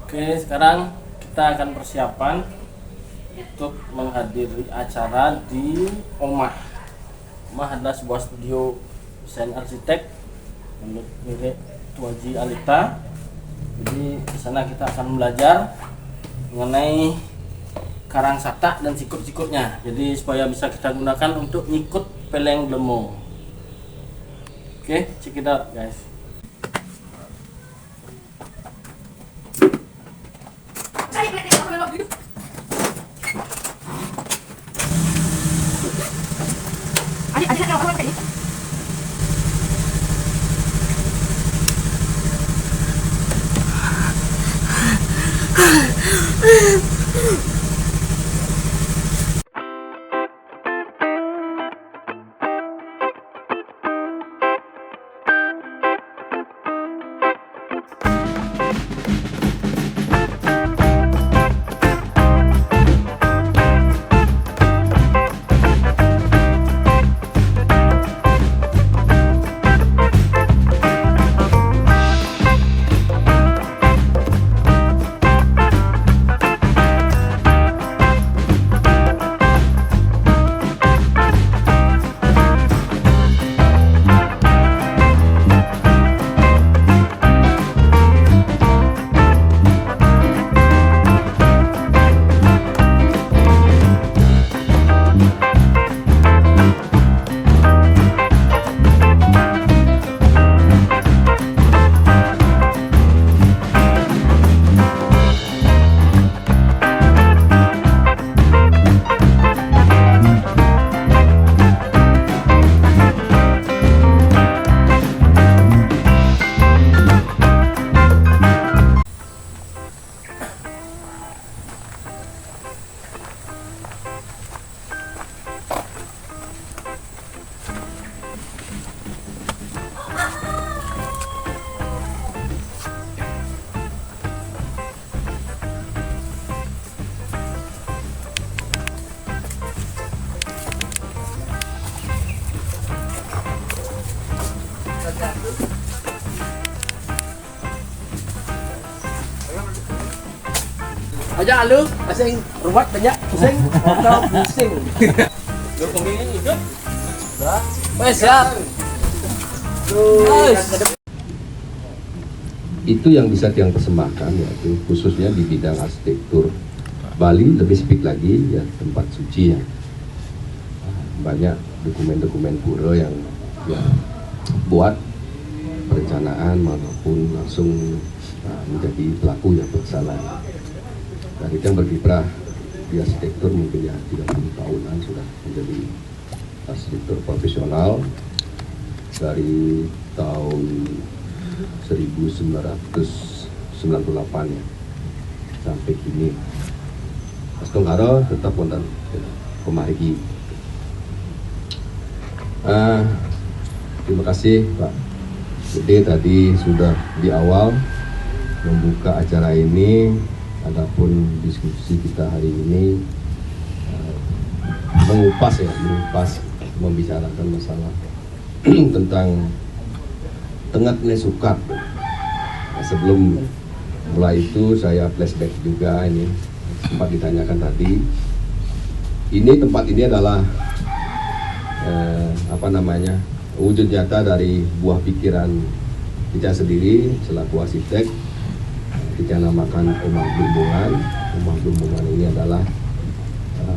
Oke, sekarang kita akan persiapan untuk menghadiri acara di Omah. Omah adalah sebuah studio desain arsitek milik Tuaji Alita. Jadi di sana kita akan belajar mengenai karang sata dan sikut-sikutnya. Jadi supaya bisa kita gunakan untuk nyikut peleng lemo. Oke, check it out guys. Aja lu, asing ruwet banyak pusing, atau pusing. Lu pemilih ikut? Udah, siap. Itu yang bisa Tiang persembahkan, yaitu khususnya di bidang arsitektur. Bali lebih spesifik lagi ya tempat suci ya. Banyak dokumen-dokumen pura yang buat perencanaan maupun langsung menjadi pelaku yang bersalah. Dan itu yang berkiprah di arsitektur mungkin ya 30 tahunan sudah menjadi arsitektur profesional dari tahun 1998 ya sampai kini. Mas Tonggaro tetap wonten pemarigi. Terima kasih Pak Gede tadi sudah di awal membuka acara ini. Adapun diskusi kita hari ini mengupas membicarakan masalah tentang Tenggat Nilai Sukat. Nah, sebelum mulai itu saya flashback juga ini sempat ditanyakan tadi. Tempat ini adalah wujud nyata dari buah pikiran kita sendiri selaku arsitek. Kita namakan Omah Blumbungan. Omah Blumbungan ini adalah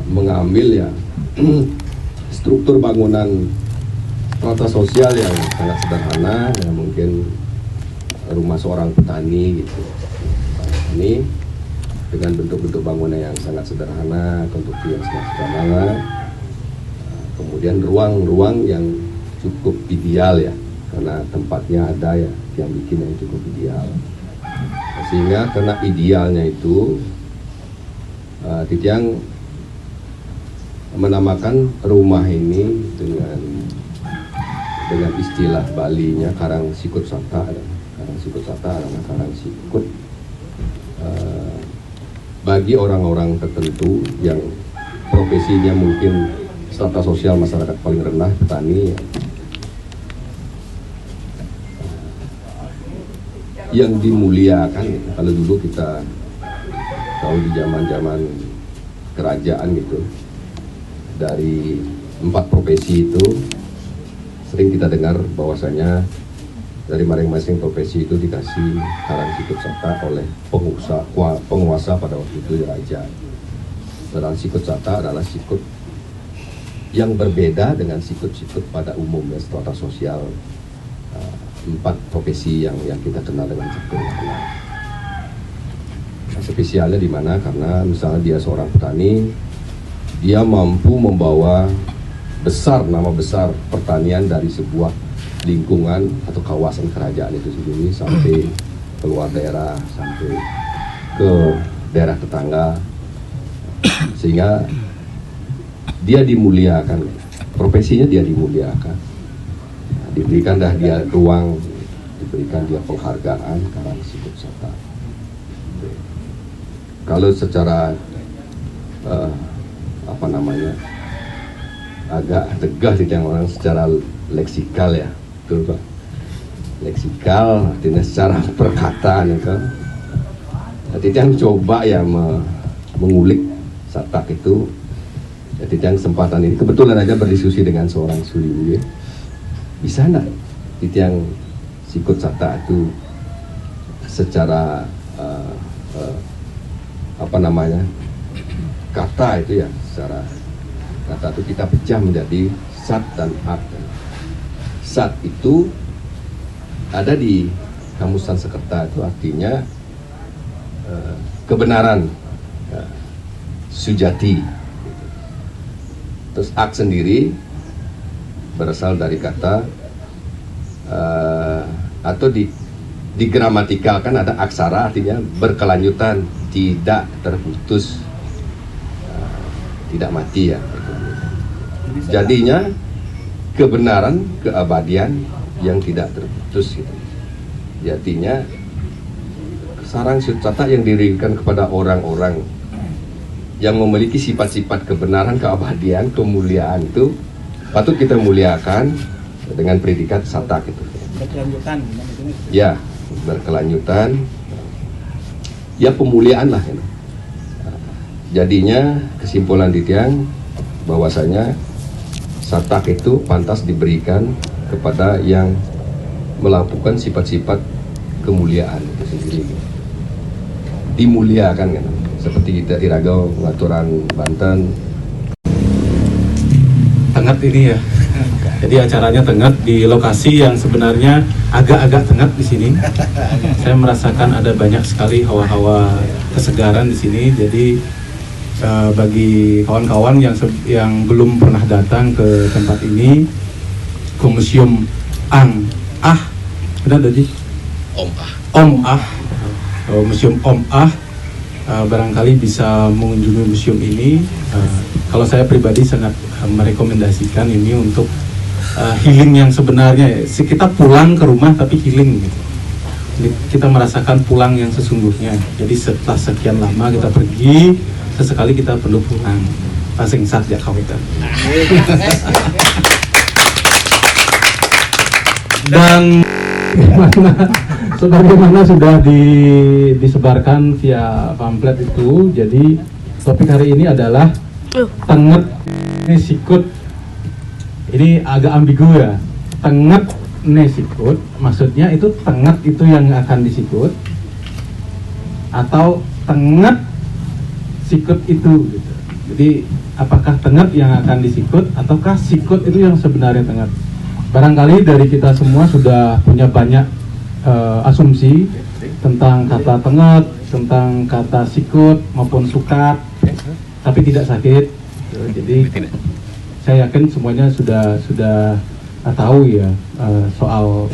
mengambil ya struktur bangunan strata sosial yang sangat sederhana, ya mungkin rumah seorang petani gitu. Ini dengan bentuk-bentuk bangunan yang sangat sederhana, konstruksi yang sangat sederhana, kemudian ruang-ruang yang cukup ideal ya, karena tempatnya ada ya yang bikin yang cukup ideal. Sehingga karena idealnya itu Titiang menamakan rumah ini dengan istilah Balinya karang sikut sata. Karang sikut sata adalah karang sikut bagi orang-orang tertentu yang profesinya mungkin strata sosial masyarakat paling rendah, petani. yang dimuliakan gitu. Kalau dulu kita tahu di zaman kerajaan gitu, dari 4 profesi itu sering kita dengar bahwasanya dari masing-masing profesi itu dikasih karang sikut sata oleh penguasa pada waktu itu raja. Dan sikut sata adalah sikut yang berbeda dengan sikut-sikut pada umumnya strata sosial 4 profesi yang kita kenal dengan sikut. Nah, spesialnya di mana? Karena misalnya dia seorang petani, dia mampu membawa nama besar pertanian dari sebuah lingkungan atau kawasan kerajaan itu sendiri sampai keluar daerah, sampai ke daerah tetangga, sehingga dia dimuliakan, profesinya dia dimuliakan, diberikan dah dia ruang, diberikan dia penghargaan karena sikut sata. Kalau secara agak tegas yang orang secara leksikal ya, betul Pak. Leksikal artinya secara perkataan itu. Jadi yang coba ya mengulik satak itu. Jadi yang kesempatan ini kebetulan aja berdiskusi dengan seorang suli, bisa enggak yang sikut satak itu secara kata itu ya, secara kata itu kita pecah menjadi sat dan ak. Sat itu ada di Kamus Sanskerta, itu artinya kebenaran, sujati. Terus ak sendiri berasal dari kata atau di gramatikal kan ada aksara, artinya berkelanjutan, tidak terputus, tidak mati ya. Jadinya kebenaran, keabadian yang tidak terputus gitu. Jadinya sarang sutata yang diberikan kepada orang-orang yang memiliki sifat-sifat kebenaran, keabadian, kemuliaan itu patut kita muliakan dengan predikat satak itu. Berkelanjutan. Ya, berkelanjutan. Ya pemuliaan lah. Ya. Jadinya kesimpulan Ditiang bahwasanya satak itu pantas diberikan kepada yang melakukan sifat-sifat kemuliaan itu sendiri. Dimuliakan kan. Seperti kita Iragau, Ngaturan, Banten. Tengah ini ya. Jadi acaranya tengah di lokasi yang sebenarnya agak-agak tengah di sini. Saya merasakan ada banyak sekali hawa-hawa kesegaran di sini. Jadi bagi kawan-kawan yang belum pernah datang ke tempat ini, ke Museum benar tadi? Om Ah. Museum Om Ah. Barangkali bisa mengunjungi museum ini. Kalau saya pribadi sangat merekomendasikan ini untuk healing yang sebenarnya. Kita pulang ke rumah tapi healing gitu. Jadi kita merasakan pulang yang sesungguhnya. Jadi setelah sekian lama kita pergi, sesekali kita perlu pulang. Pasing saat ya kawitan. Dan sebagaimana sudah disebarkan via pamflet itu, jadi topik hari ini adalah tenget nesikut. Ini agak ambigu ya. Tenget nesikut, maksudnya itu tenget itu yang akan disikut atau tenget sikut itu gitu. Jadi apakah tenget yang akan disikut ataukah sikut itu yang sebenarnya tenget? Barangkali dari kita semua sudah punya banyak asumsi tentang kata tenget, tentang kata sikut maupun sukat, tapi tidak sakit. Jadi saya yakin semuanya sudah tahu ya soal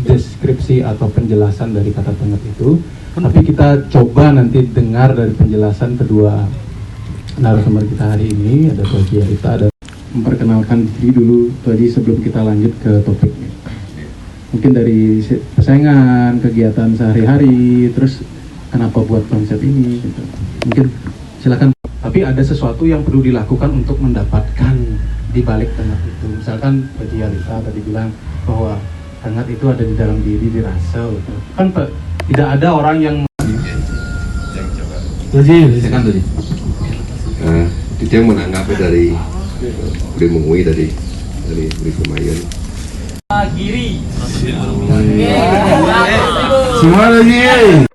deskripsi atau penjelasan dari kata tenget itu. Tapi kita coba nanti dengar dari penjelasan kedua narasumber kita hari ini. Ada Tuaji Arita, ada memperkenalkan diri dulu tadi sebelum kita lanjut ke topiknya. Mungkin dari persaingan, kegiatan sehari-hari, terus kenapa buat konsep ini gitu. Mungkin silakan. Tapi ada sesuatu yang perlu dilakukan untuk mendapatkan di balik tenget itu. Misalkan Tuaji Arita tadi bilang bahwa Tengah itu ada di dalam diri, dirasa gitu. Kan tidak ada orang yang Silakan tadi. Kita yang menanggapi dari Budi Mengui dari Budi Kumayan. Giri. Semua lagi.